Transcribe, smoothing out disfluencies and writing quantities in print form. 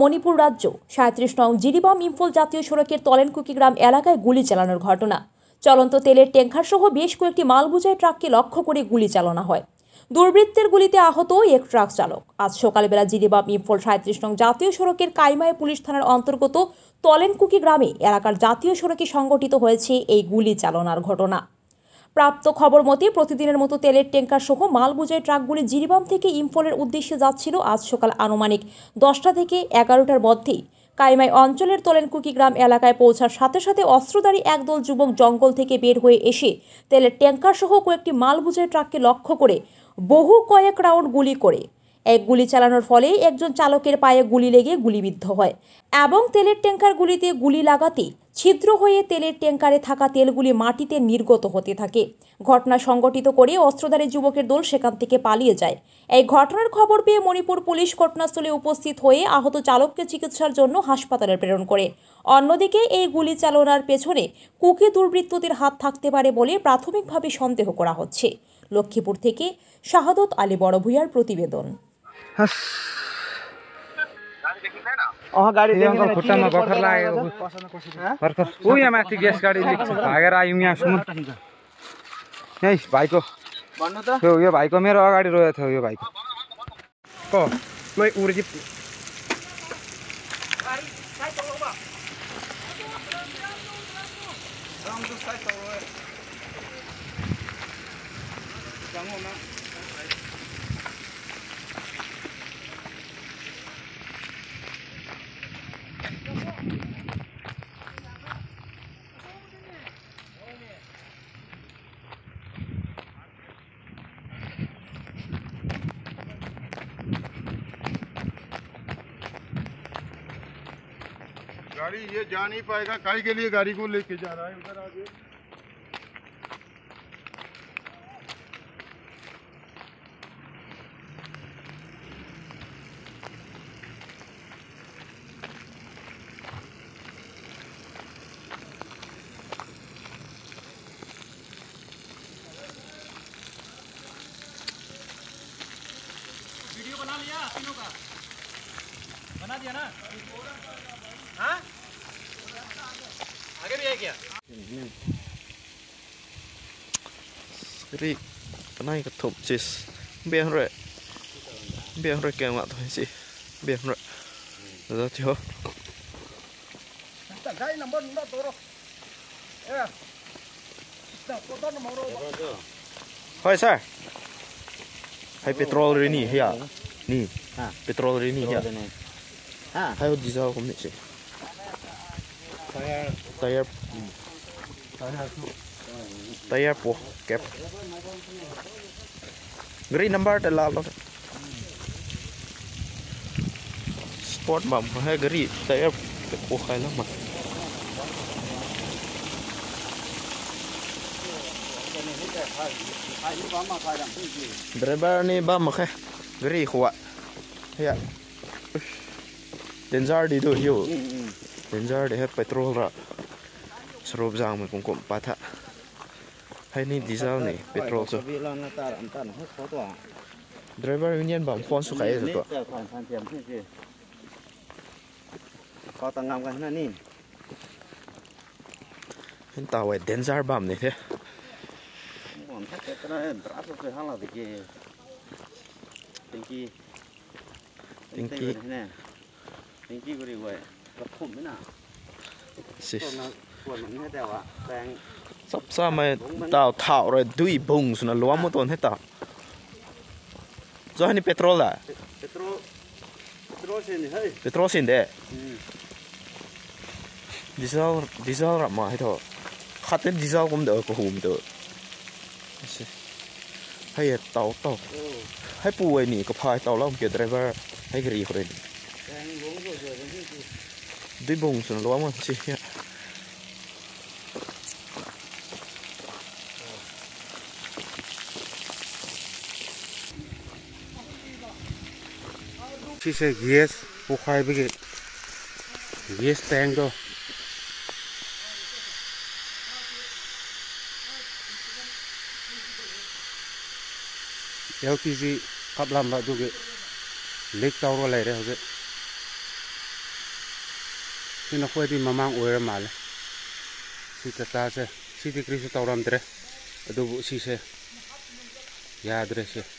মণিপুর রাজ্য ৩৭ নং জিরিবাম ইম্ফল জাতীয় সড়কের তলেনকুকি গ্রাম এলাকায় গুলি চালানোর ঘটনা। চলন্ত তেলের ট্যাঙ্কার সহ বেশ কয়েকটি মালবোঝাই ট্রাককে লক্ষ্য করে গুলি চালানো হয়। দুর্বৃত্তের গুলিতে আহত এক ট্রাক চালক। আজ সকালবেলা জিরিবাম ইম্ফল ৩৭ নং জাতীয় সড়কের কাইমায় পুলিশ থানার অন্তর্গত তলেনকুকি গ্রামে এলাকার জাতীয় সড়কে সংঘটিত হয়েছে এই গুলি চালনার ঘটনা। প্রাপ্ত খবর মতে প্রতিদিনের মতো তেলের ট্যাঙ্কার সহ মালবোঝাই ট্রাকগুলি জিরিবাম থেকে ইম্ফলের উদ্দেশ্যে যাচ্ছিল। আজ সকাল আনুমানিক 10টা থেকে 11টার মধ্যেই কাইমাই অঞ্চলের তলেনকুকি গ্রাম এলাকায় পৌঁছার সাথে সাথে অস্ত্রধারী একদল যুবক জঙ্গল থেকে বের হয়ে এসে তেলের ট্যাঙ্কার সহ কয়েকটি মালবোঝাই ট্রাককে লক্ষ্য করে বহু কয়েক রাউন্ড গুলি করে এক গুলি চালানোর ফলে একজন চালকের পায়ে গুলি লেগে গুলিবিদ্ধ হয় এবং তেলের ট্যাঙ্কারগুলিতে গুলি লাগাতে ছিদ্র হয়ে তেলের ট্যাঙ্কারে থাকা তেলগুলি মাটিতে নির্গত হতে থাকে। ঘটনা সংঘটিত করে অস্ত্রধারী যুবকের দল সেখান থেকে পালিয়ে যায়। এই ঘটনার খবর পেয়ে মণিপুর পুলিশ ঘটনাস্থলে উপস্থিত হয়ে আহত চালককে চিকিৎসার জন্য হাসপাতালে প্রেরণ করে। অন্যদিকে এই গুলি চালনার পেছনে কুকি দুর্বৃত্তদের হাত থাকতে পারে বলে প্রাথমিকভাবে সন্দেহ করা হচ্ছে। লক্ষ্মীপুর থেকে শাহাদত আলী বড়ভূঁইয়ার প্রতিবেদন। गाड़ी देखिन खुट्टामा बखर लागेको भर्खर ऊ यहाँ माथि ग्यास गाडी भागेर आयौँ यहाँसम्म। यही भाइको भन्नु त यो भाइको मेरो अगाडि रोएको थियो। यो भाइको को मै उर्जी गाड़ी ये जा नहीं पाएगा, काहे के लिए गाड़ी को लेके जा रहा है उधर आगे। वीडियो बना लिया तीनों का? बना दिया ना? हाँ? आगे भी है क्या? Jadi naik ke top cis biar kayak mak tuh sih biar ada cio. Hai sir, hai petrol ini ya, nih petrol ini ya. Hai diesel kom nih sih. Tayar po kẹp green number để làm đó sport bẩm hay green tayar po khai lắm mà driver này bấm mà khai green khóa ya danger đi đâu hiểu danger để hết petrol ra srop giang mình cũng bắt thà hay ni diesel nih petrol so driver union bang phone suka ya tu kau tengam kan ni entah weh danger bam nih teh tinggi guri weh lekum mana sis buat mana dia wah bang sắp sao mà tao thảo rồi đuôi bùng xuống là lúa một tuần hết tao do anh petrol à petrol xin đấy diesel là mà hay thôi khát đến diesel cũng được có hùm được hay tàu hay bùi nỉ có phải tàu lắm kiểu driver hay cái gì rồi đuôi bùng xuống là lúa mà chứ इसी से gas उखाड़ भी gas tank तो LPG कब लंबा जो के leak tower वाले रहे होगे sina khoi di mamang oira mal si tata se si di kri se tawram dre adu si se ya dre se